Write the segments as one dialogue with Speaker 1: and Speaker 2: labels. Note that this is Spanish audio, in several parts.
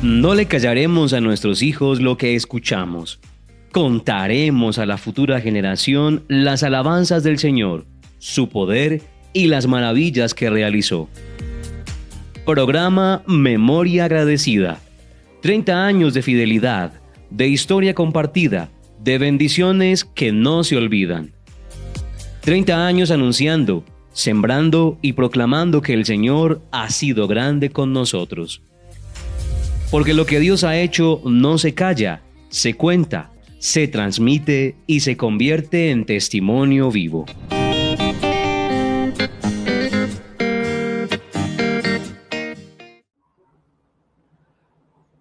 Speaker 1: No le callaremos a nuestros hijos lo que escuchamos. Contaremos a la futura generación las alabanzas del Señor, su poder y las maravillas que realizó. Programa Memoria Agradecida. 30 años de fidelidad, de historia compartida, de bendiciones que no se olvidan. 30 años anunciando, sembrando y proclamando que el Señor ha sido grande con nosotros. Porque lo que Dios ha hecho no se calla, se cuenta, se transmite y se convierte en testimonio vivo.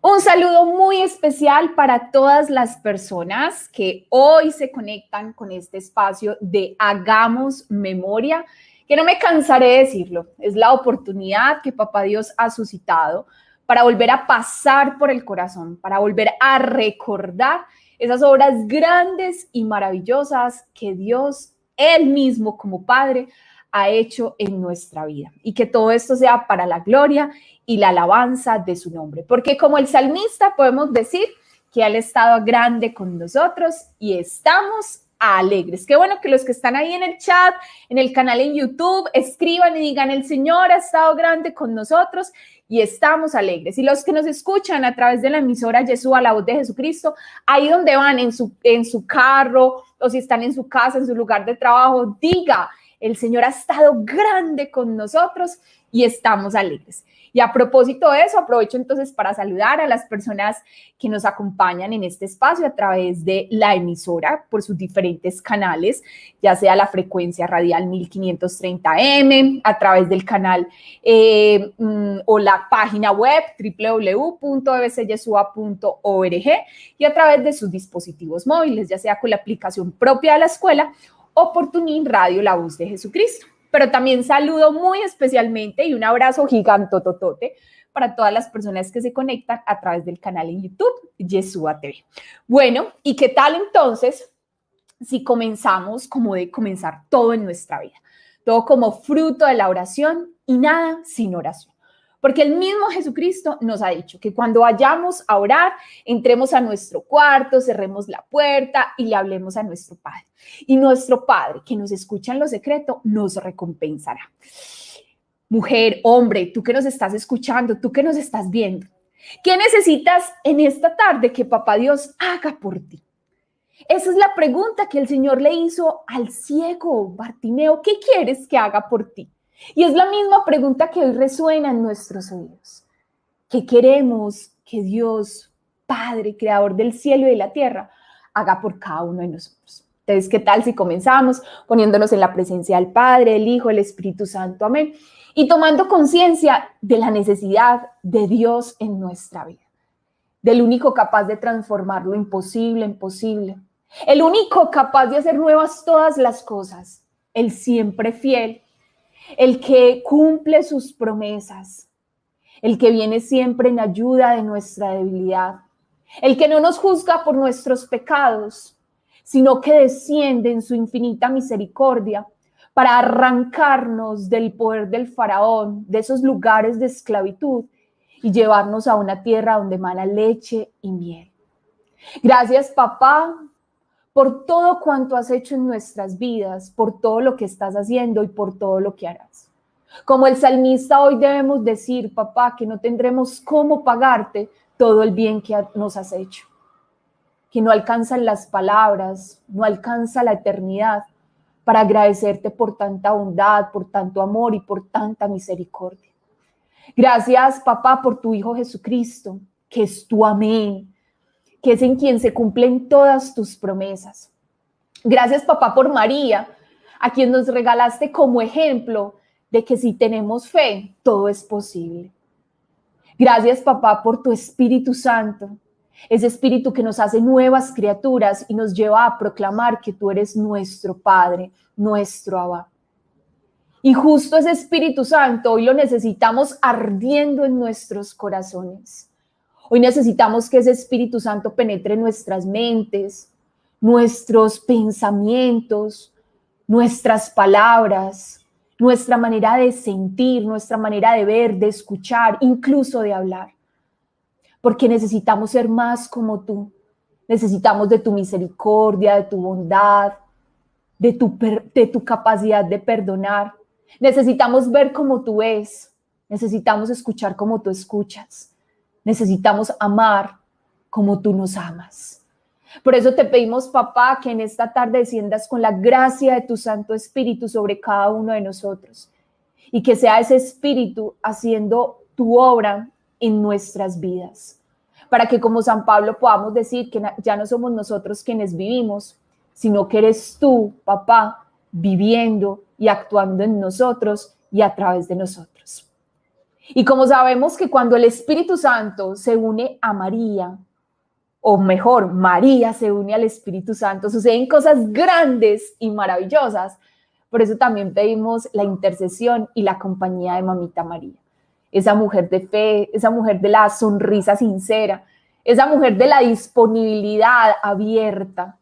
Speaker 2: Un saludo muy especial para todas las personas que hoy se conectan con este espacio de Hagamos Memoria, que no me cansaré de decirlo, es la oportunidad que Papá Dios ha suscitado para volver a pasar por el corazón, para volver a recordar esas obras grandes y maravillosas que Dios, Él mismo como Padre, ha hecho en nuestra vida. Y que todo esto sea para la gloria y la alabanza de su nombre. Porque como el salmista podemos decir que Él ha estado grande con nosotros y estamos alegres. Qué bueno que los que están ahí en el chat, en el canal en YouTube, escriban y digan: el Señor ha estado grande con nosotros y estamos alegres. Y los que nos escuchan a través de la emisora Yeshua, la voz de Jesucristo, ahí donde van, en su carro, o si están en su casa, en su lugar de trabajo, diga: el Señor ha estado grande con nosotros y estamos alegres. Y a propósito de eso, aprovecho entonces para saludar a las personas que nos acompañan en este espacio a través de la emisora por sus diferentes canales, ya sea la frecuencia radial 1530M, a través del canal o la página web www.ebcyesua.org y a través de sus dispositivos móviles, ya sea con la aplicación propia de la escuela o por TuneIn Radio, la voz de Jesucristo. Pero también saludo muy especialmente y un abrazo gigantototote para todas las personas que se conectan a través del canal en YouTube, Yeshua TV. Bueno, ¿y qué tal entonces si comenzamos como de comenzar todo en nuestra vida? Todo como fruto de la oración y nada sin oración. Porque el mismo Jesucristo nos ha dicho que cuando vayamos a orar, entremos a nuestro cuarto, cerremos la puerta y le hablemos a nuestro Padre. Y nuestro Padre, que nos escucha en lo secreto, nos recompensará. Mujer, hombre, tú que nos estás escuchando, tú que nos estás viendo, ¿qué necesitas en esta tarde que Papá Dios haga por ti? Esa es la pregunta que el Señor le hizo al ciego Bartimeo. ¿Qué quieres que haga por ti? Y es la misma pregunta que hoy resuena en nuestros oídos. ¿Qué queremos que Dios, Padre, Creador del cielo y de la tierra, haga por cada uno de nosotros? Entonces, ¿qué tal si comenzamos poniéndonos en la presencia del Padre, el Hijo, el Espíritu Santo? Amén. Y tomando conciencia de la necesidad de Dios en nuestra vida, del único capaz de transformar lo imposible en posible, el único capaz de hacer nuevas todas las cosas, el siempre fiel, el que cumple sus promesas, el que viene siempre en ayuda de nuestra debilidad, el que no nos juzga por nuestros pecados, sino que desciende en su infinita misericordia para arrancarnos del poder del faraón, de esos lugares de esclavitud y llevarnos a una tierra donde emana leche y miel. Gracias, papá, por todo cuanto has hecho en nuestras vidas, por todo lo que estás haciendo y por todo lo que harás. Como el salmista, hoy debemos decir, papá, que no tendremos cómo pagarte todo el bien que nos has hecho, que no alcanzan las palabras, no alcanza la eternidad para agradecerte por tanta bondad, por tanto amor y por tanta misericordia. Gracias, papá, por tu Hijo Jesucristo, que es tu amén, que es en quien se cumplen todas tus promesas. Gracias, papá, por María, a quien nos regalaste como ejemplo de que si tenemos fe, todo es posible. Gracias, papá, por tu Espíritu Santo, ese Espíritu que nos hace nuevas criaturas y nos lleva a proclamar que tú eres nuestro Padre, nuestro Abba. Y justo ese Espíritu Santo hoy lo necesitamos ardiendo en nuestros corazones. Hoy necesitamos que ese Espíritu Santo penetre nuestras mentes, nuestros pensamientos, nuestras palabras, nuestra manera de sentir, nuestra manera de ver, de escuchar, incluso de hablar. porque necesitamos ser más como tú. Necesitamos de tu misericordia, de tu bondad, de tu capacidad de perdonar. Necesitamos ver como tú ves. Necesitamos escuchar como tú escuchas. Necesitamos amar como tú nos amas. Por eso te pedimos, papá, que en esta tarde desciendas con la gracia de tu Santo Espíritu sobre cada uno de nosotros y que sea ese Espíritu haciendo tu obra en nuestras vidas, para que como San Pablo podamos decir que ya no somos nosotros quienes vivimos, sino que eres tú, papá, viviendo y actuando en nosotros y a través de nosotros. Y como sabemos que cuando el Espíritu Santo se une a María, o mejor, María se une al Espíritu Santo, suceden cosas grandes y maravillosas. Por eso también pedimos la intercesión y la compañía de Mamita María. Esa mujer de fe, esa mujer de la sonrisa sincera, esa mujer de la disponibilidad abierta.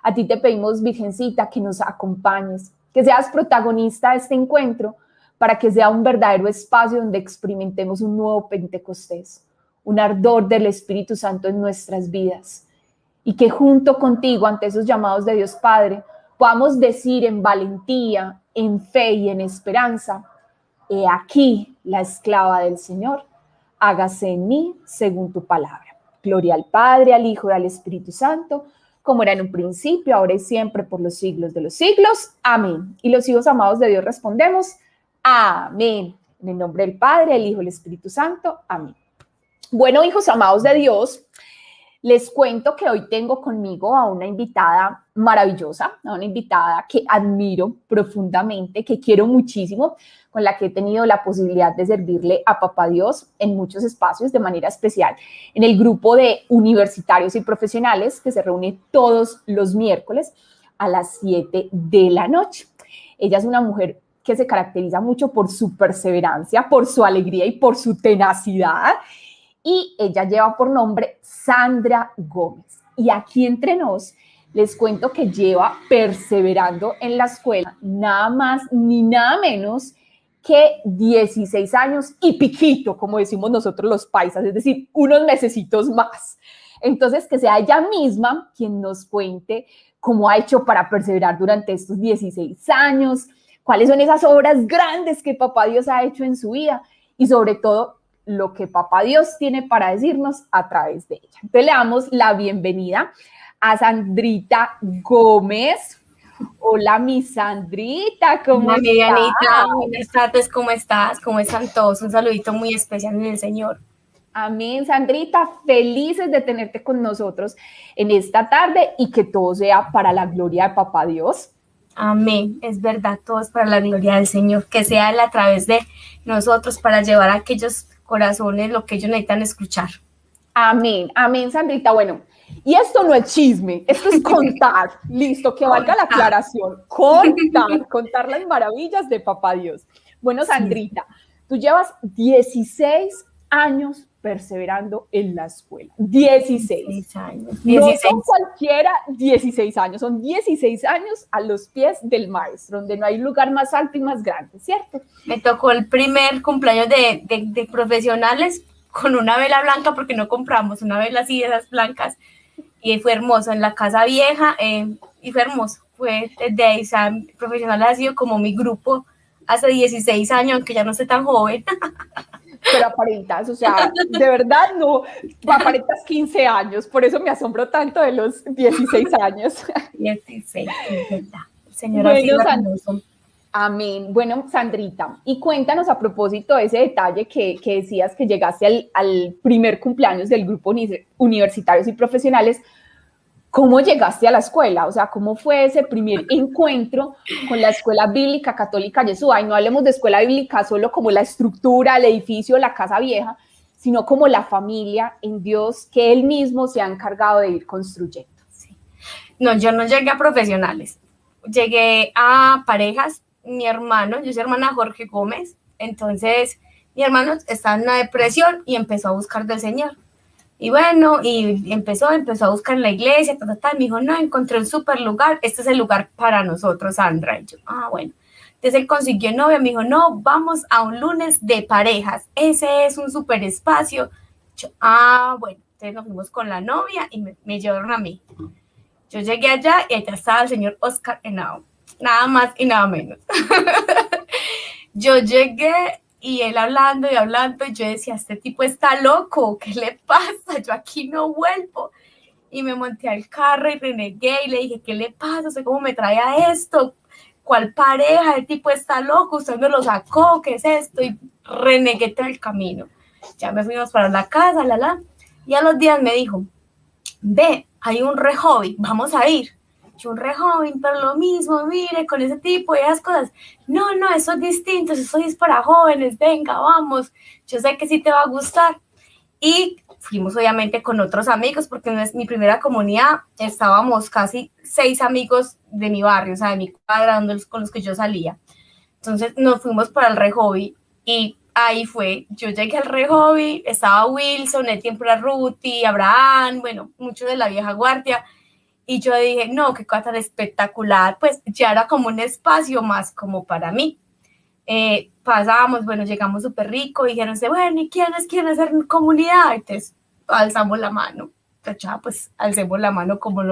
Speaker 2: A ti te pedimos, Virgencita, que nos acompañes, que seas protagonista de este encuentro para que sea un verdadero espacio donde experimentemos un nuevo Pentecostés, un ardor del Espíritu Santo en nuestras vidas y que junto contigo ante esos llamados de Dios Padre podamos decir en valentía, en fe y en esperanza: he aquí la esclava del Señor, hágase en mí según tu palabra. Gloria al Padre, al Hijo y al Espíritu Santo, como era en un principio, ahora y siempre, por los siglos de los siglos. Amén. Y los hijos amados de Dios respondemos: amén. En el nombre del Padre, del Hijo y del Espíritu Santo. Amén. Bueno, hijos amados de Dios, les cuento que hoy tengo conmigo a una invitada maravillosa, a una invitada que admiro profundamente, que quiero muchísimo, con la que he tenido la posibilidad de servirle a Papá Dios en muchos espacios, de manera especial en el grupo de universitarios y profesionales que se reúne todos los miércoles a las 7 de la noche. Ella es una mujer que se caracteriza mucho por su perseverancia, por su alegría y por su tenacidad. Y ella lleva por nombre Sandra Gómez. Y aquí entre nos les cuento que lleva perseverando en la escuela nada más ni nada menos que 16 años y piquito, como decimos nosotros los paisas, es decir, unos mesecitos más. Entonces, que sea ella misma quien nos cuente cómo ha hecho para perseverar durante estos 16 años, cuáles son esas obras grandes que Papá Dios ha hecho en su vida y sobre todo lo que Papá Dios tiene para decirnos a través de ella. Entonces le damos la bienvenida a Sandrita Gómez. Hola, mi Sandrita, ¿cómo estás?
Speaker 3: Dianita, buenas tardes, ¿cómo estás? ¿Cómo están todos? Un saludito muy especial en el Señor.
Speaker 2: Amén, Sandrita, felices de tenerte con nosotros en esta tarde y que todo sea para la gloria de Papá Dios.
Speaker 3: Amén, es verdad, todo es para la gloria del Señor, que sea Él a través de nosotros para llevar a aquellos corazones lo que ellos necesitan escuchar.
Speaker 2: Amén, amén, Sandrita. Bueno, y esto no es chisme, esto es contar, listo, que valga la aclaración, contar las maravillas de Papá Dios. Bueno, Sandrita, tú llevas 16 años perseverando en la escuela, 16 años. 16. No son cualquiera 16 años, son 16 años a los pies del maestro, donde no hay lugar más alto y más grande, ¿cierto?
Speaker 3: Me tocó el primer cumpleaños de profesionales con una vela blanca, porque no compramos una vela así de esas blancas, y fue hermoso en la casa vieja, y fue hermoso. Fue desde ahí, o sea, profesionales ha sido como mi grupo hace 16 años, aunque ya no estoy tan joven.
Speaker 2: Pero aparentas, o sea, de verdad no, aparentas 15 años, por eso me asombro tanto de los 16 años.
Speaker 3: 16, es verdad. El Señor
Speaker 2: bueno,
Speaker 3: ha sido hermoso.
Speaker 2: Amén. Bueno, Sandrita, y cuéntanos a propósito de ese detalle que decías que llegaste al primer cumpleaños del grupo universitarios y profesionales. ¿Cómo llegaste a la escuela? O sea, ¿cómo fue ese primer encuentro con la Escuela Bíblica Católica Yeshua? Y no hablemos de escuela bíblica solo como la estructura, el edificio, la casa vieja, sino como la familia en Dios que Él mismo se ha encargado de ir construyendo.
Speaker 3: Sí. No, yo no llegué a profesionales. Llegué a parejas. Mi hermano, yo soy hermana de Jorge Gómez, entonces mi hermano estaba en una depresión y empezó a buscar del Señor. Y bueno, y empezó a buscar en la iglesia, me dijo, no, encontré un súper lugar, este es el lugar para nosotros, Sandra. Y yo, bueno. Entonces él consiguió novia, me dijo, no, vamos a un lunes de parejas, ese es un súper espacio, Bueno, entonces nos fuimos con la novia y me llevaron a mí. Yo llegué allá y allá estaba el señor Oscar Henao, nada más y nada menos. Yo llegué y él hablando y hablando, y yo decía, este tipo está loco, ¿qué le pasa? Yo aquí no vuelvo. Y me monté al carro y renegué y le dije, ¿qué le pasa? O sea, ¿cómo me trae a esto? ¿Cuál pareja? El tipo está loco, usted me lo sacó, ¿qué es esto? Y renegué todo el camino. Ya me fuimos para la casa, y a los días me dijo, ve, hay un re joven, vamos a ir. Yo, un re joven, pero lo mismo, mire, con ese tipo y esas cosas. No, eso es distinto, eso es para jóvenes, venga, vamos, yo sé que sí te va a gustar. Y fuimos obviamente con otros amigos, porque en mi primera comunidad estábamos casi 6 amigos de mi barrio, o sea, de mi cuadra, con los que yo salía. Entonces nos fuimos para el Rehoboth y ahí fue, yo llegué al Rehoboth, estaba Wilson, el tiempo era Ruti, Abraham, bueno, muchos de la vieja guardia, y yo dije, no, qué cosa tan espectacular, pues ya era como un espacio más como para mí. Pasábamos, bueno, llegamos súper rico, y dijeron, bueno, ¿y quiénes quieren hacer comunidad? Entonces alzamos la mano, pues alcemos la mano como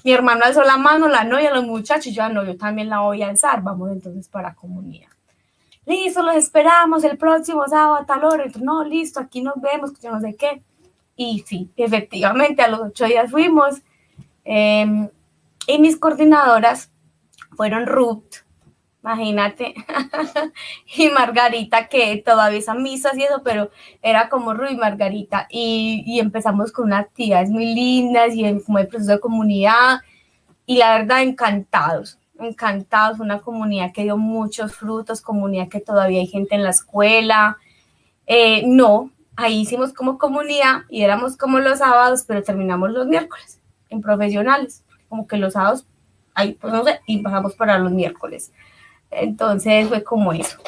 Speaker 3: mi hermano alzó la mano, la novia, los muchachos, yo también la voy a alzar, vamos entonces para comunidad. Listo, los esperamos el próximo sábado a tal hora. Entonces, no, listo, aquí nos vemos, yo no sé qué. Y sí, efectivamente, a los 8 días fuimos. Y mis coordinadoras fueron Ruth, imagínate, y Margarita, que todavía son misas y eso, pero era como Ruth y Margarita. Y empezamos con unas actividades muy lindas y como el proceso de comunidad. Y la verdad, encantados, una comunidad que dio muchos frutos, comunidad que todavía hay gente en la escuela. No, ahí hicimos como comunidad y éramos como los sábados, pero terminamos los miércoles en profesionales, como que los sábados, ahí pues no sé, y pasamos para los miércoles. Entonces fue como eso.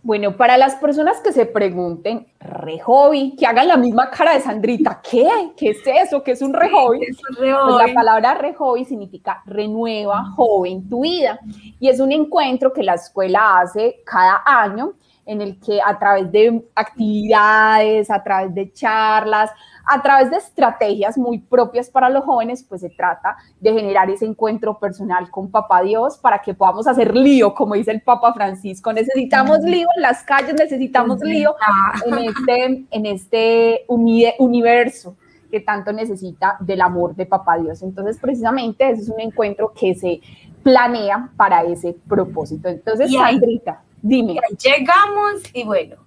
Speaker 2: Bueno, para las personas que se pregunten, Rehoboth, que hagan la misma cara de Sandrita, ¿qué? ¿Qué es eso? ¿Qué es un Rehoboth? Pues la palabra Rehoboth significa renueva, joven, tu vida. Y es un encuentro que la escuela hace cada año, en el que a través de actividades, a través de charlas, a través de estrategias muy propias para los jóvenes, pues se trata de generar ese encuentro personal con Papá Dios para que podamos hacer lío, como dice el Papa Francisco. Necesitamos lío en las calles, necesitamos lío en este universo que tanto necesita del amor de Papá Dios. Entonces, precisamente, ese es un encuentro que se planea para ese propósito. Entonces, Sandrita, dime.
Speaker 3: Llegamos y bueno,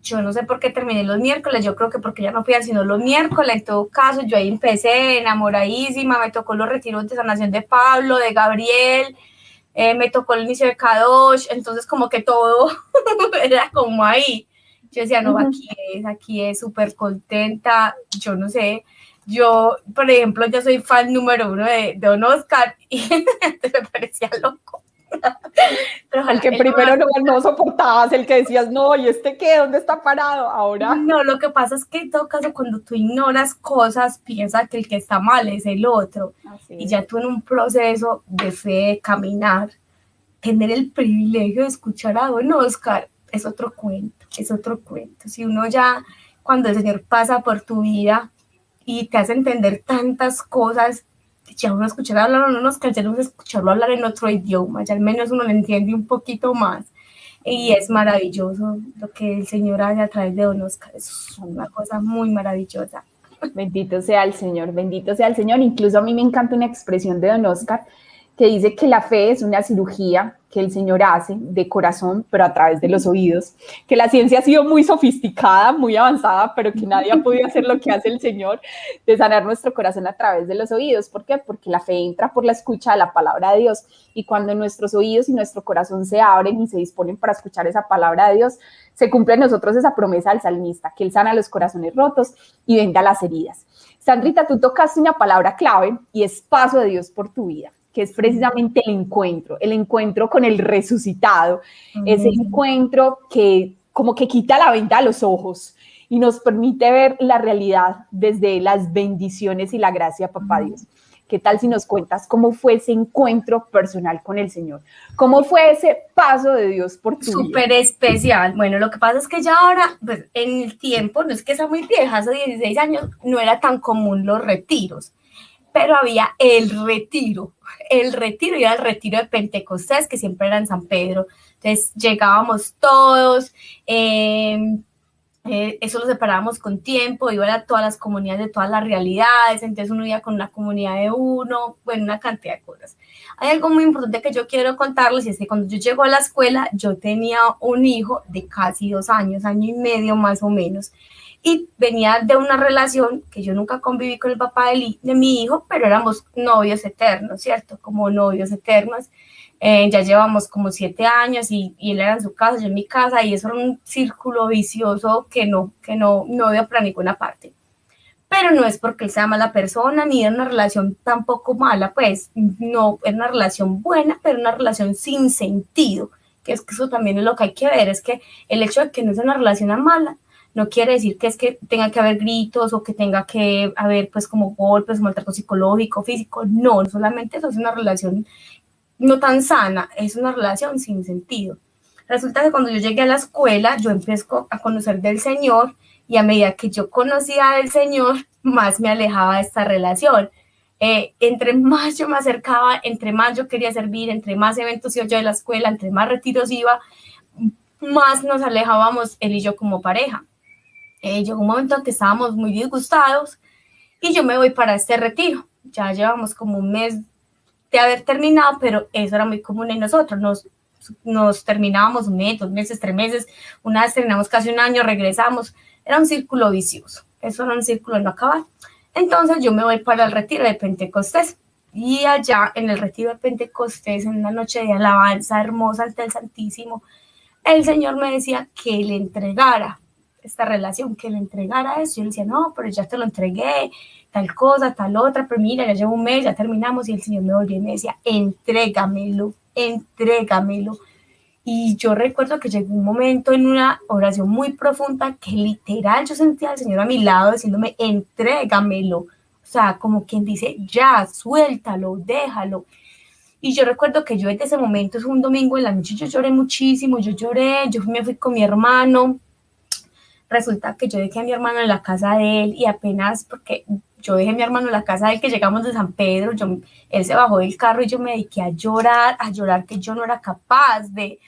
Speaker 3: yo no sé por qué terminé los miércoles, yo creo que porque ya no fui sino los miércoles. En todo caso, yo ahí empecé enamoradísima, me tocó los retiros de sanación de Pablo, de Gabriel, me tocó el inicio de Kadosh, entonces como que todo era como ahí. Yo decía, no, aquí es súper contenta, yo no sé. Yo, por ejemplo, yo soy fan número 1 de Don Oscar y me parecía loco.
Speaker 2: Pero el que primero no soportabas, el que decías, no, ¿y este qué? ¿Dónde está parado ahora?
Speaker 3: No, lo que pasa es que en todo caso, cuando tú ignoras cosas, piensas que el que está mal es el otro. Y ya tú en un proceso de fe, de caminar, tener el privilegio de escuchar a Don Oscar, es otro cuento, es otro cuento. Si uno ya, cuando el Señor pasa por tu vida y te hace entender tantas cosas, ya uno escuchar hablar a Don Oscar, ya no escucharlo hablar en otro idioma, ya al menos uno lo entiende un poquito más. Y es maravilloso lo que el Señor hace a través de Don Oscar, es una cosa muy maravillosa.
Speaker 2: Bendito sea el Señor, bendito sea el Señor. Incluso a mí me encanta una expresión de Don Oscar que dice que la fe es una cirugía que el Señor hace de corazón, pero a través de los oídos, que la ciencia ha sido muy sofisticada, muy avanzada, pero que nadie ha podido hacer lo que hace el Señor, de sanar nuestro corazón a través de los oídos. ¿Por qué? Porque la fe entra por la escucha de la palabra de Dios, y cuando nuestros oídos y nuestro corazón se abren y se disponen para escuchar esa palabra de Dios, se cumple en nosotros esa promesa del salmista, que Él sana los corazones rotos y venda las heridas. Sandrita, tú tocaste una palabra clave y es paso de Dios por tu vida, que es precisamente el encuentro con el resucitado, ese encuentro que como que quita la venda a los ojos y nos permite ver la realidad desde las bendiciones y la gracia de Papá Dios. ¿Qué tal si nos cuentas cómo fue ese encuentro personal con el Señor? ¿Cómo fue ese paso de Dios por tu vida?
Speaker 3: Súper especial. Bueno, lo que pasa es que ya ahora, pues en el tiempo, no es que sea muy vieja, hace 16 años, no era tan común los retiros, pero había el retiro y era el retiro de Pentecostés, que siempre era en San Pedro. Entonces llegábamos todos, eso lo separábamos con tiempo, iban a todas las comunidades de todas las realidades, entonces uno iba con una comunidad de uno, bueno, una cantidad de cosas. Hay algo muy importante que yo quiero contarles, y es que cuando yo llego a la escuela, yo tenía un hijo de casi 2 años, año y medio más o menos, y venía de una relación que yo nunca conviví con el papá de mi hijo, pero éramos novios eternos, ¿cierto? Como novios eternos. Ya llevamos como 7 años y él era en su casa, yo en mi casa, y eso era un círculo vicioso que no dio para ninguna parte. Pero no es porque él sea mala persona, ni era una relación tampoco mala, pues no, era una relación buena, pero una relación sin sentido, que es que eso también es lo que hay que ver, es que el hecho de que no sea una relación mala, no quiere decir que es que tenga que haber gritos o que tenga que haber pues como golpes, maltrato psicológico, físico, no, solamente eso es una relación no tan sana, es una relación sin sentido. Resulta que cuando yo llegué a la escuela, yo empecé a conocer del Señor, y a medida que yo conocía del Señor, más me alejaba de esta relación. Entre más yo me acercaba, entre más yo quería servir, entre más eventos iba yo de la escuela, entre más retiros iba, más nos alejábamos él y yo como pareja. Llegó un momento en que estábamos muy disgustados y yo me voy para este retiro. Ya llevamos como un mes de haber terminado, pero eso era muy común en nosotros. Nos terminábamos 1 mes, 2 meses, 3 meses, una vez terminamos casi 1 año, regresamos. Era un círculo vicioso, eso era un círculo de no acabar. Entonces yo me voy para el retiro de Pentecostés, y allá en el retiro de Pentecostés, en una noche de alabanza hermosa ante el Santísimo, el Señor me decía que le entregara esta relación, que le entregara eso. Yo le decía, no, pero ya te lo entregué, tal cosa, tal otra, pero mira, ya llevo 1 mes, ya terminamos, y el Señor me volvió y me decía, entrégamelo. Y yo recuerdo que llegó un momento en una oración muy profunda que literal yo sentía al Señor a mi lado diciéndome, entrégamelo. O sea, como quien dice, ya, suéltalo, déjalo. Y yo recuerdo que yo desde ese momento, es un domingo en la noche, yo lloré muchísimo, yo me fui con mi hermano. Resulta que yo dejé a mi hermano en la casa de él, y apenas, porque yo dejé a mi hermano en la casa de él, que llegamos de San Pedro, él se bajó del carro y yo me dediqué a llorar, que yo no era capaz de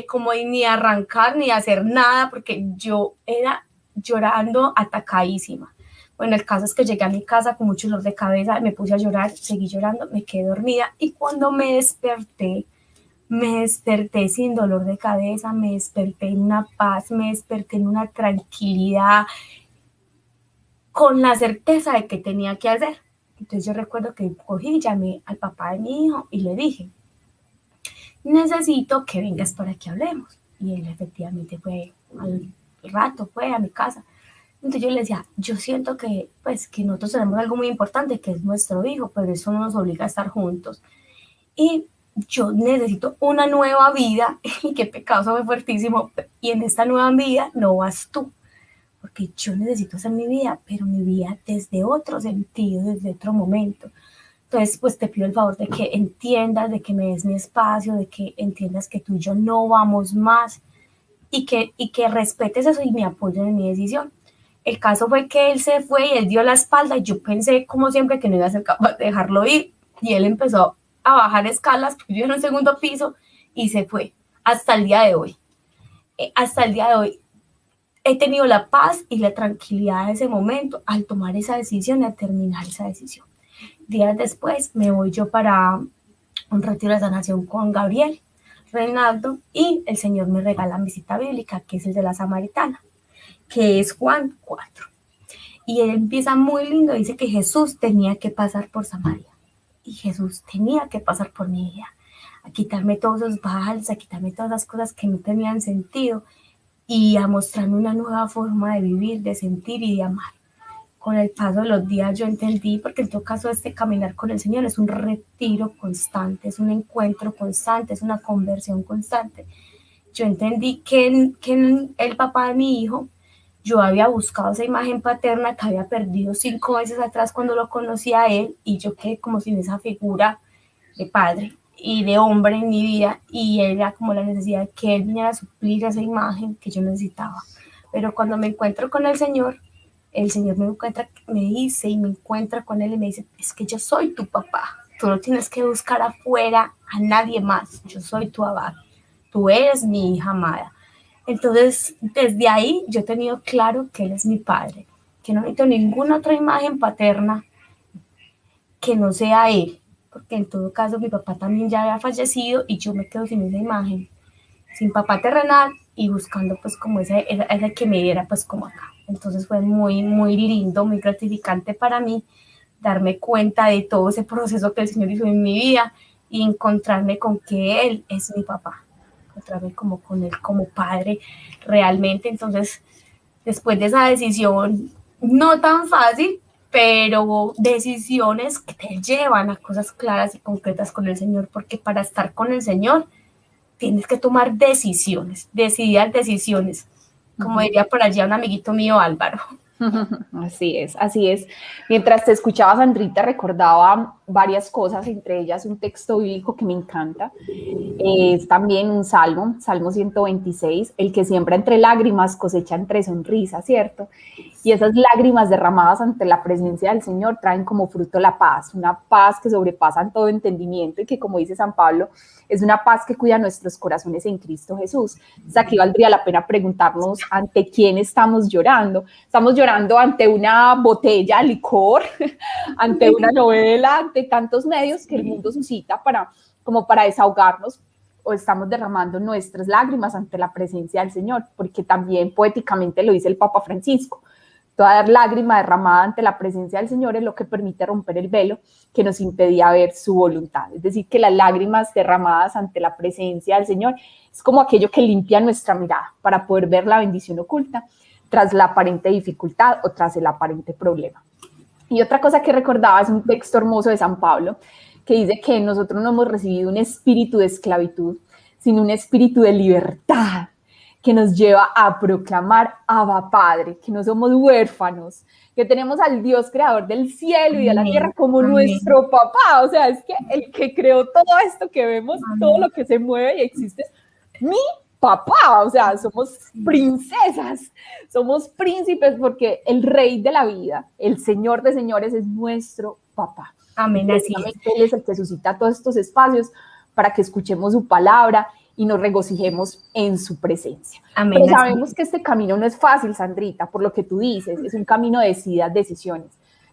Speaker 3: como ni arrancar ni hacer nada, porque yo era llorando atacadísima. Bueno, el caso es que llegué a mi casa con mucho dolor de cabeza, me puse a llorar, seguí llorando, me quedé dormida, y cuando me desperté sin dolor de cabeza, me desperté en una paz, me desperté en una tranquilidad, con la certeza de que tenía que hacer. Entonces yo recuerdo que cogí, llamé al papá de mi hijo y le dije, necesito que vengas para que hablemos. Y él efectivamente fue, al rato fue a mi casa. Entonces yo le decía, yo siento que nosotros tenemos algo muy importante, que es nuestro hijo, pero eso no nos obliga a estar juntos. Y yo necesito una nueva vida, y qué pecado, eso fue fuertísimo, y en esta nueva vida no vas tú, porque yo necesito hacer mi vida, pero mi vida desde otro sentido, desde otro momento. Entonces, pues te pido el favor de que entiendas, de que me des mi espacio, de que entiendas que tú y yo no vamos más, y que respetes eso y me apoyen en mi decisión. El caso fue que él se fue y él dio la espalda, y yo pensé, como siempre, que no iba a ser capaz de dejarlo ir, y él empezó a bajar escalas, porque yo en un segundo piso, y se fue. Hasta el día de hoy. He tenido la paz y la tranquilidad de ese momento al tomar esa decisión y a terminar esa decisión. Días después me voy yo para un retiro de sanación con Gabriel Reinaldo, y el Señor me regala mi cita bíblica, que es el de la Samaritana, que es Juan 4. Y él empieza muy lindo, dice que Jesús tenía que pasar por Samaria. Y Jesús tenía que pasar por mi vida, a quitarme todos esos vales, a quitarme todas las cosas que no tenían sentido, y a mostrarme una nueva forma de vivir, de sentir y de amar. Con el paso de los días yo entendí, porque en todo caso este caminar con el Señor es un retiro constante, es un encuentro constante, es una conversión constante. Yo entendí que el papá de mi hijo yo había buscado esa imagen paterna que había perdido 5 veces atrás cuando lo conocí a él, y yo quedé como sin esa figura de padre y de hombre en mi vida, y era como la necesidad de que él viniera a suplir esa imagen que yo necesitaba. Pero cuando me encuentro con el Señor me dice y me encuentra con él y me dice, es que yo soy tu papá, tú no tienes que buscar afuera a nadie más, yo soy tu abad, tú eres mi hija amada. Entonces, desde ahí yo he tenido claro que él es mi padre, que no necesito ninguna otra imagen paterna que no sea él, porque en todo caso mi papá también ya había fallecido y yo me quedo sin esa imagen, sin papá terrenal, y buscando pues como esa que me diera pues como acá. Entonces fue muy, muy lindo, muy gratificante para mí darme cuenta de todo ese proceso que el Señor hizo en mi vida y encontrarme con que Él es mi papá, encontrarme como con Él como padre realmente. Entonces, después de esa decisión, no tan fácil, pero decisiones que te llevan a cosas claras y concretas con el Señor, porque para estar con el Señor tienes que tomar decididas decisiones, como diría por allá un amiguito mío, Álvaro.
Speaker 2: Así es, así es. Mientras te escuchaba, Sandrita, recordaba varias cosas, entre ellas un texto bíblico que me encanta. Es también un salmo, Salmo 126, el que siembra entre lágrimas cosecha entre sonrisas, ¿cierto? Y esas lágrimas derramadas ante la presencia del Señor traen como fruto la paz, una paz que sobrepasa todo entendimiento y que, como dice San Pablo, es una paz que cuida nuestros corazones en Cristo Jesús. Entonces aquí valdría la pena preguntarnos ante quién estamos llorando. Estamos llorando ante una botella de licor, ante una novela, ante tantos medios que el mundo suscita como para desahogarnos, o estamos derramando nuestras lágrimas ante la presencia del Señor, porque también poéticamente lo dice el Papa Francisco. Toda lágrima derramada ante la presencia del Señor es lo que permite romper el velo que nos impedía ver su voluntad. Es decir, que las lágrimas derramadas ante la presencia del Señor es como aquello que limpia nuestra mirada para poder ver la bendición oculta tras la aparente dificultad o tras el aparente problema. Y otra cosa que recordaba es un texto hermoso de San Pablo que dice que nosotros no hemos recibido un espíritu de esclavitud, sino un espíritu de libertad, que nos lleva a proclamar Abba Padre, que no somos huérfanos, que tenemos al Dios creador del cielo y de la tierra como nuestro papá. O sea, es que el que creó todo esto que vemos, todo lo que se mueve y existe, es mi papá. O sea, somos princesas, somos príncipes, porque el rey de la vida, el Señor de señores, es nuestro papá.
Speaker 3: Amén, así es.
Speaker 2: Él es el que suscita todos estos espacios para que escuchemos su palabra y nos regocijemos en su presencia. Amén. Pero sabemos que este camino no es fácil, Sandrita, por lo que tú dices, es un camino de decisiones.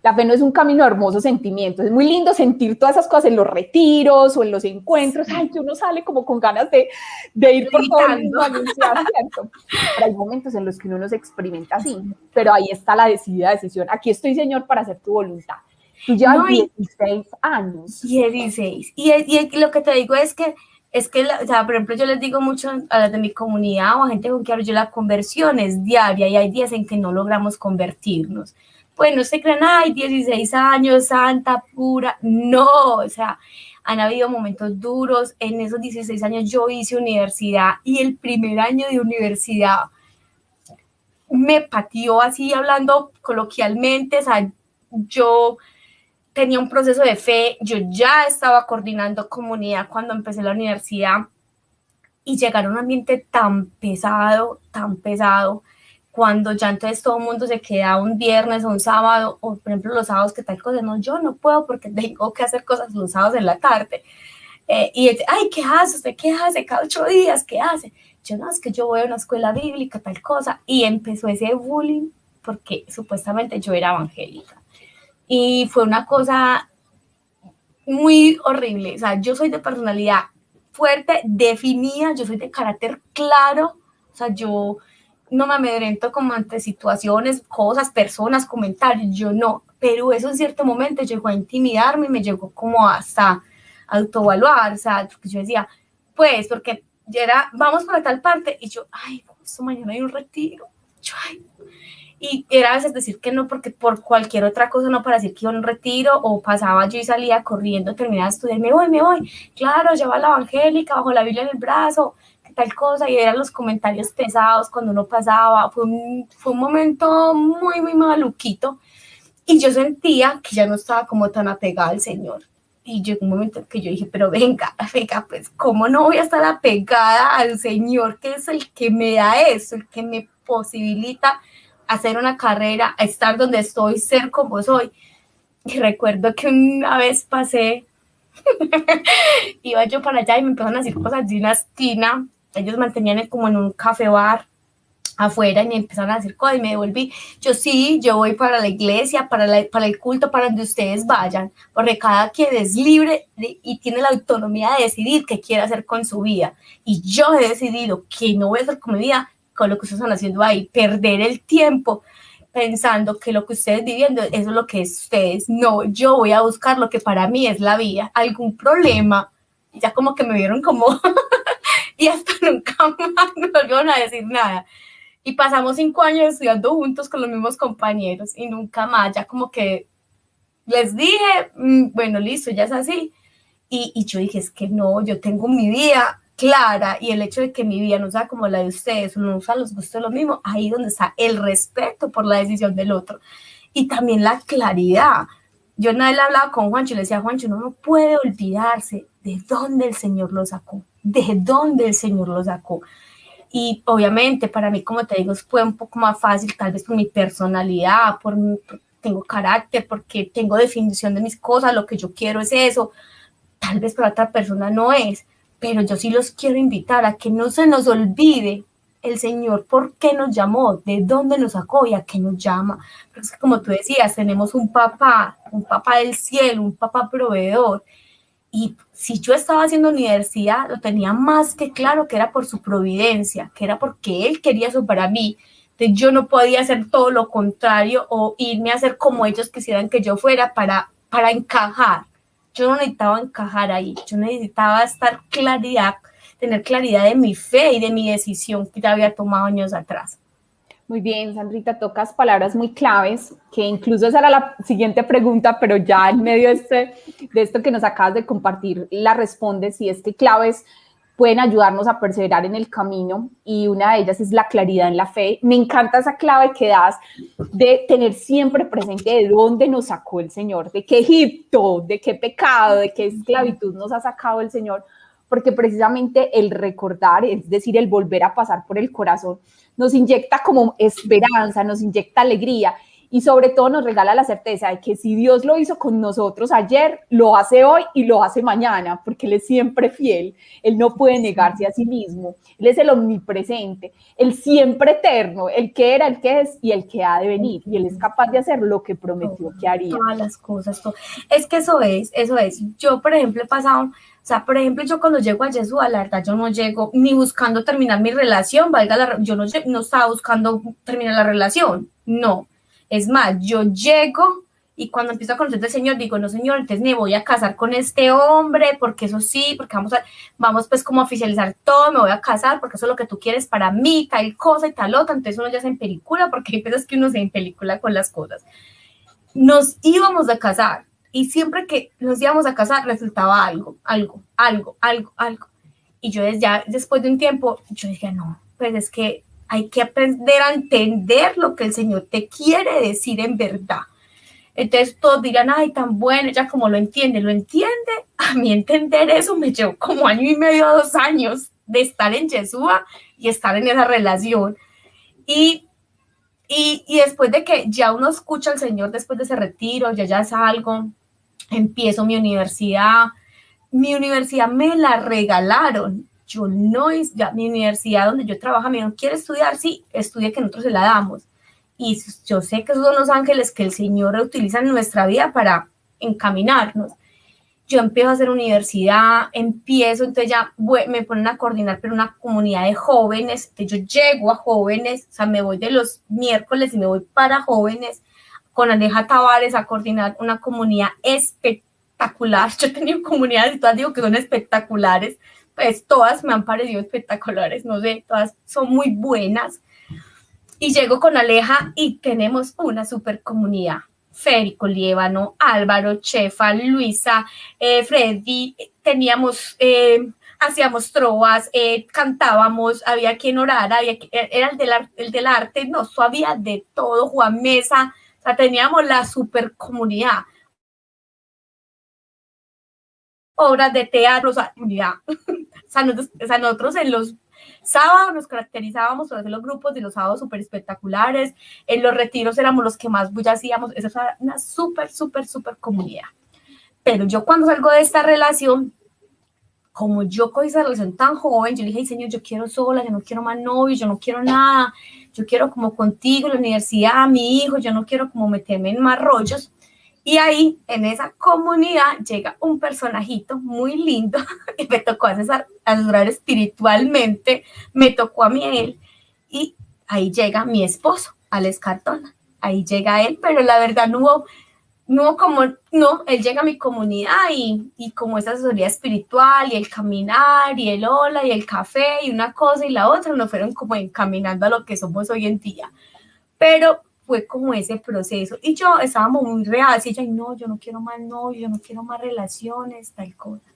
Speaker 2: La fe no es un camino de hermosos sentimientos, es muy lindo sentir todas esas cosas en los retiros o en los encuentros, ay, que uno sale como con ganas de ir por todo el mundo a anunciar, ¿cierto? Pero hay momentos en los que uno no se experimenta así, pero ahí está la decisión, aquí estoy, Señor, para hacer tu voluntad. Tú llevas 16 años.
Speaker 3: 16, y lo que te digo es que, o sea, por ejemplo, yo les digo mucho a las de mi comunidad o a gente con que hablo yo, la conversión es diaria y hay días en que no logramos convertirnos. Pues no se crean, ay, 16 años, santa, pura, no, o sea, han habido momentos duros. En esos 16 años yo hice universidad y el primer año de universidad me pateó, así hablando coloquialmente, o sea, yo tenía un proceso de fe, yo ya estaba coordinando comunidad cuando empecé la universidad y llegar a un ambiente tan pesado, cuando ya entonces todo el mundo se queda un viernes o un sábado, o por ejemplo los sábados que tal cosa, no, yo no puedo porque tengo que hacer cosas los sábados en la tarde. Y él, ay, ¿qué hace? ¿Usted qué hace? Cada 8 días, ¿qué hace? Yo no, es que yo voy a una escuela bíblica, tal cosa, y empezó ese bullying porque supuestamente yo era evangélica. Y fue una cosa muy horrible. O sea, yo soy de personalidad fuerte, definida, yo soy de carácter claro. O sea, yo no me amedrento como ante situaciones, cosas, personas, comentarios, yo no. Pero eso en cierto momento llegó a intimidarme y me llegó como hasta autoevaluar. O sea, porque yo decía, pues, porque ya era, vamos para tal parte, y yo, ay, esto mañana hay un retiro. Yo, ay, y era a veces decir que no, porque por cualquier otra cosa, no para decir que iba a un retiro, o pasaba yo y salía corriendo, terminaba de estudiar, me voy, claro, lleva la evangélica, bajo la Biblia en el brazo, tal cosa, y eran los comentarios pesados cuando uno pasaba. Fue un momento muy, muy maluquito, y yo sentía que ya no estaba como tan apegada al Señor. Y llegó un momento en que yo dije, pero venga, pues, ¿cómo no voy a estar apegada al Señor, que es el que me da eso, el que me posibilita hacer una carrera, estar donde estoy, ser como soy? Y recuerdo que una vez pasé, iba yo para allá y me empezaron a decir cosas de una esquina. Ellos mantenían como en un café bar afuera, y me empezaron a decir cosas, y me devolví. Yo sí, yo voy para la iglesia, para el culto, para donde ustedes vayan, porque cada quien es libre y tiene la autonomía de decidir qué quiere hacer con su vida. Y yo he decidido que no voy a hacer con mi vida con lo que ustedes están haciendo ahí, perder el tiempo pensando que lo que ustedes viviendo, eso es lo que es ustedes. No, yo voy a buscar lo que para mí es la vida. ¿Algún problema? Y ya como que me vieron como y hasta nunca más me volvieron a decir nada. Y pasamos 5 años estudiando juntos con los mismos compañeros, y nunca más, ya como que les dije, bueno, listo, ya es así. Y yo dije, es que no, yo tengo mi vida clara, y el hecho de que mi vida no sea como la de ustedes, no sea los gustos lo mismo, ahí donde está el respeto por la decisión del otro. Y también la claridad. Yo una vez le hablaba con Juancho y le decía, Juancho, no puede olvidarse de dónde el Señor lo sacó, de dónde el Señor lo sacó. Y obviamente para mí, como te digo, fue un poco más fácil, tal vez por mi personalidad, tengo carácter, porque tengo definición de mis cosas, lo que yo quiero es eso. Tal vez para otra persona no es, pero yo sí los quiero invitar a que no se nos olvide el Señor por qué nos llamó, de dónde nos sacó y a qué nos llama. Porque es que, como tú decías, tenemos un papá del cielo, un papá proveedor. Y si yo estaba haciendo universidad, lo tenía más que claro que era por su providencia, que era porque Él quería eso para mí. Entonces yo no podía hacer todo lo contrario o irme a hacer como ellos quisieran que yo fuera para encajar. Yo no necesitaba encajar ahí, yo necesitaba tener claridad de mi fe y de mi decisión que ya había tomado años atrás.
Speaker 2: Muy bien, Sandrita, tocas palabras muy claves, que incluso esa era la siguiente pregunta, pero ya en medio de esto que nos acabas de compartir, la respondes, y es que claves pueden ayudarnos a perseverar en el camino, y una de ellas es la claridad en la fe. Me encanta esa clave que das de tener siempre presente de dónde nos sacó el Señor, de qué Egipto, de qué pecado, de qué esclavitud nos ha sacado el Señor, porque precisamente el recordar, es decir, el volver a pasar por el corazón, nos inyecta como esperanza, nos inyecta alegría, y sobre todo nos regala la certeza de que si Dios lo hizo con nosotros ayer, lo hace hoy y lo hace mañana, porque Él es siempre fiel. Él no puede negarse a sí mismo. Él es el omnipresente, el siempre eterno, el que era, el que es y el que ha de venir, y Él es capaz de hacer lo que prometió que haría.
Speaker 3: Todas las cosas, es que eso es. Yo, por ejemplo, he pasado, o sea, por ejemplo, yo cuando llego a Jesús, la verdad, yo no llego ni buscando terminar mi relación, yo no estaba buscando terminar la relación, no. Es más, yo llego y cuando empiezo a conocer al Señor, digo, no, Señor, entonces me voy a casar con este hombre, porque eso sí, porque vamos pues como a oficializar todo, me voy a casar, porque eso es lo que tú quieres para mí, tal cosa y tal otra. Entonces uno ya se en película, porque hay veces que uno se en película con las cosas. Nos íbamos a casar, y siempre que nos íbamos a casar resultaba algo. Y yo ya después de un tiempo, yo dije, no, pues es que hay que aprender a entender lo que el Señor te quiere decir en verdad. Entonces todos dirán, ay, tan bueno, ella como lo entiende. A mí entender eso me llevó como 1 año y medio, 2 años de estar en Yeshua y estar en esa relación. Y después de que ya uno escucha al Señor, después de ese retiro, ya salgo, empiezo mi universidad. Mi universidad me la regalaron. Mi universidad donde yo trabajo, me dijeron, ¿quiere estudiar? Sí, estudie, que nosotros se la damos. Y yo sé que esos son los ángeles que el Señor utiliza en nuestra vida para encaminarnos. Yo empiezo a hacer universidad, entonces ya me ponen a coordinar pero una comunidad de jóvenes. Entonces yo llego a jóvenes, o sea, me voy de los miércoles y me voy para jóvenes con Aleja Tavares a coordinar una comunidad espectacular. Yo he tenido comunidades y todas digo que son espectaculares, pues todas me han parecido espectaculares, no sé, todas son muy buenas. Y llego con Aleja y tenemos una super comunidad. Férico Liévano, Álvaro, Chefa, Luisa, Freddy, teníamos hacíamos trovas, cantábamos, había quien orara, era el del arte, no, eso había de todo, Juan Mesa, o sea, teníamos la super comunidad. Obras de teatro, o sea, ya. O sea, nosotros en los sábados nos caracterizábamos por hacer los grupos de los sábados súper espectaculares, en los retiros éramos los que más bulla hacíamos, esa era una súper comunidad. Pero yo cuando salgo de esta relación, como yo cogí esa relación tan joven, yo le dije, Señor, yo quiero sola, yo no quiero más novio, yo no quiero nada, yo quiero como contigo, la universidad, mi hijo, yo no quiero como meterme en más rollos. Y ahí, en esa comunidad, llega un personajito muy lindo que me tocó asesorar espiritualmente, me tocó a mí él, y ahí llega mi esposo, Alex Cartona. Ahí llega él, pero la verdad él llega a mi comunidad y como esa asesoría espiritual y el caminar y el hola y el café y una cosa y la otra nos fueron como encaminando a lo que somos hoy en día. Pero fue como ese proceso y yo estábamos muy reacias, y no, yo no quiero más novio, yo no quiero más relaciones, tal cosa.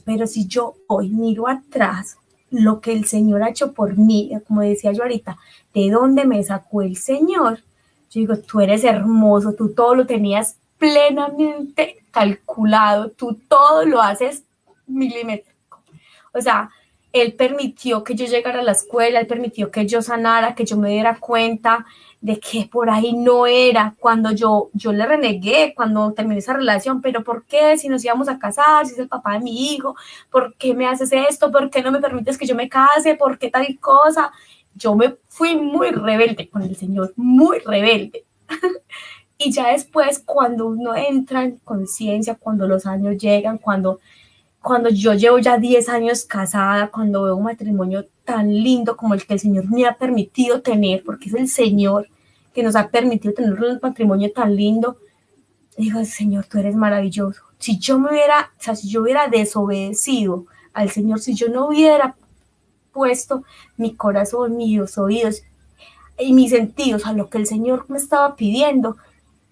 Speaker 3: Pero si yo hoy miro atrás lo que el Señor ha hecho por mí, como decía yo ahorita, de dónde me sacó el Señor, yo digo, tú eres hermoso, tú todo lo tenías plenamente calculado, tú todo lo haces milimétrico. O sea, Él permitió que yo llegara a la escuela, Él permitió que yo sanara, que yo me diera cuenta de que por ahí no era, cuando yo le renegué, cuando terminé esa relación, pero ¿por qué? Si nos íbamos a casar, si es el papá de mi hijo, ¿por qué me haces esto? ¿Por qué no me permites que yo me case? ¿Por qué tal cosa? Yo me fui muy rebelde con el Señor, muy rebelde. Y ya después, cuando uno entra en conciencia, cuando los años llegan, cuando yo llevo ya 10 años casada, cuando veo un matrimonio tan lindo como el que el Señor me ha permitido tener, porque es el Señor que nos ha permitido tener un matrimonio tan lindo, digo, Señor, tú eres maravilloso. Si yo hubiera desobedecido al Señor, si yo no hubiera puesto mi corazón, mis oídos y mis sentidos a lo que el Señor me estaba pidiendo,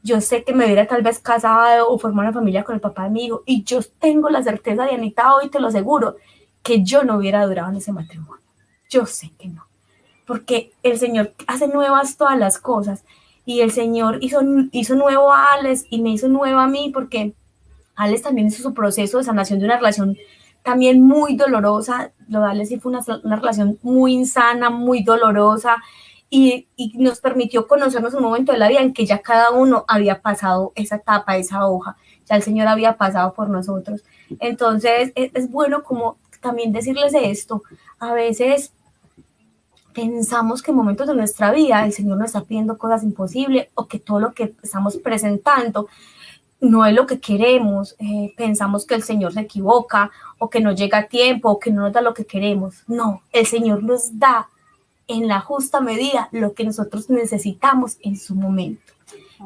Speaker 3: yo sé que me hubiera tal vez casado o formado una familia con el papá de mi hijo, y yo tengo la certeza, Dianita, hoy te lo aseguro, que yo no hubiera durado en ese matrimonio. Yo sé que no, porque el Señor hace nuevas todas las cosas, y el Señor hizo nuevo a Alex y me hizo nuevo a mí, porque Alex también hizo su proceso de sanación de una relación también muy dolorosa. Lo de Alex sí fue una relación muy insana, muy dolorosa, y nos permitió conocernos un momento de la vida en que ya cada uno había pasado esa etapa, esa hoja, ya el Señor había pasado por nosotros. Entonces es bueno como también decirles esto. A veces pensamos que en momentos de nuestra vida el Señor nos está pidiendo cosas imposibles, o que todo lo que estamos presentando no es lo que queremos. Pensamos que el Señor se equivoca, o que no llega a tiempo, o que no nos da lo que queremos. No, el Señor nos da en la justa medida lo que nosotros necesitamos en su momento.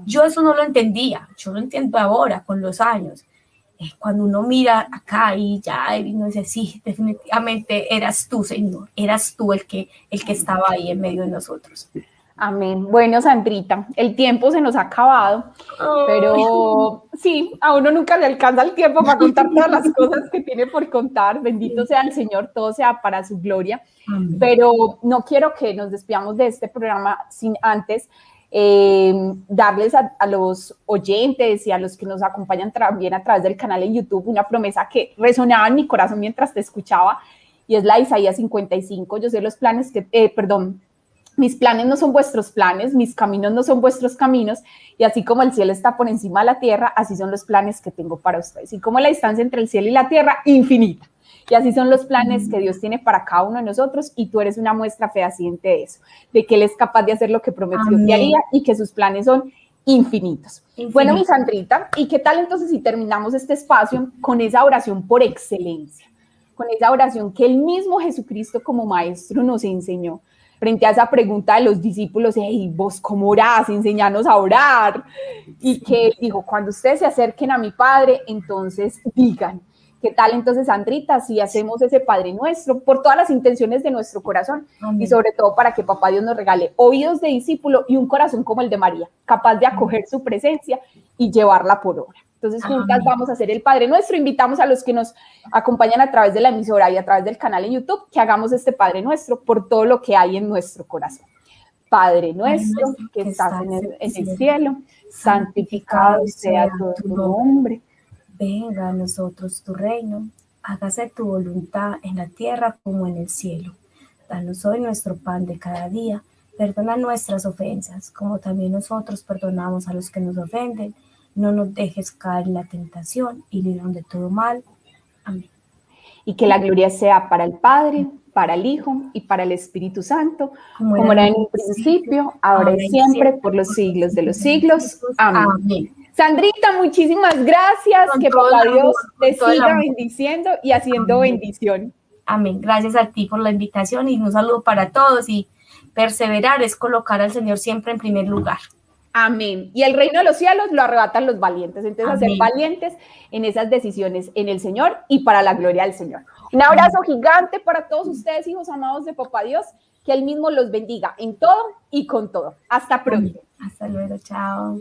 Speaker 3: Yo eso no lo entendía, yo lo entiendo ahora con los años. Cuando uno mira acá y ya y uno dice, sí, definitivamente eras tú, Señor, eras tú el que estaba ahí en medio de nosotros.
Speaker 2: Amén. Bueno, Sandrita, el tiempo se nos ha acabado, pero sí, a uno nunca le alcanza el tiempo para contar todas las cosas que tiene por contar. Bendito sea el Señor, todo sea para su gloria. Amén. Pero no quiero que nos despidamos de este programa sin antes darles a los oyentes y a los que nos acompañan también a través del canal en YouTube una promesa que resonaba en mi corazón mientras te escuchaba, y es la de Isaías 55. Yo sé los planes mis planes no son vuestros planes, mis caminos no son vuestros caminos, y así como el cielo está por encima de la tierra, así son los planes que tengo para ustedes. Y como la distancia entre el cielo y la tierra, infinita. Y así son los planes que Dios tiene para cada uno de nosotros, y tú eres una muestra fehaciente de eso, de que Él es capaz de hacer lo que prometió que haría, y que sus planes son infinitos. Bueno, mi Sandrita, ¿y qué tal entonces si terminamos este espacio con esa oración por excelencia? Con esa oración que el mismo Jesucristo como maestro nos enseñó, frente a esa pregunta de los discípulos, hey, vos cómo orás, enséñanos a orar, y que dijo, cuando ustedes se acerquen a mi Padre, entonces digan. ¿Qué tal entonces, Sandrita, si hacemos ese Padre Nuestro por todas las intenciones de nuestro corazón? Amén. Y sobre todo para que Papá Dios nos regale oídos de discípulo y un corazón como el de María, capaz de acoger su presencia y llevarla por obra. Entonces, juntas vamos a hacer el Padre Nuestro. Invitamos a los que nos acompañan a través de la emisora y a través del canal en YouTube que hagamos este Padre Nuestro por todo lo que hay en nuestro corazón. Padre nuestro que estás en el cielo, santificado sea tu nombre.
Speaker 3: Venga a nosotros tu reino, hágase tu voluntad en la tierra como en el cielo. Danos hoy nuestro pan de cada día, perdona nuestras ofensas, como también nosotros perdonamos a los que nos ofenden. No nos dejes caer en la tentación y líbranos de todo mal. Amén.
Speaker 2: Y que la gloria sea para el Padre, para el Hijo y para el Espíritu Santo, como era en un principio, ahora y siempre, por los siglos de los siglos. Amén. Amén. Sandrita, muchísimas gracias. Que Papá Dios te siga bendiciendo y haciendo bendición.
Speaker 3: Amén. Gracias a ti por la invitación y un saludo para todos. Y perseverar es colocar al Señor siempre en primer lugar.
Speaker 2: Amén. Y el reino de los cielos lo arrebatan los valientes. Entonces, a ser valientes en esas decisiones en el Señor y para la gloria del Señor. Un abrazo gigante para todos ustedes, hijos amados de Papá Dios. Que Él mismo los bendiga en todo y con todo. Hasta pronto.
Speaker 3: Hasta luego. Chao.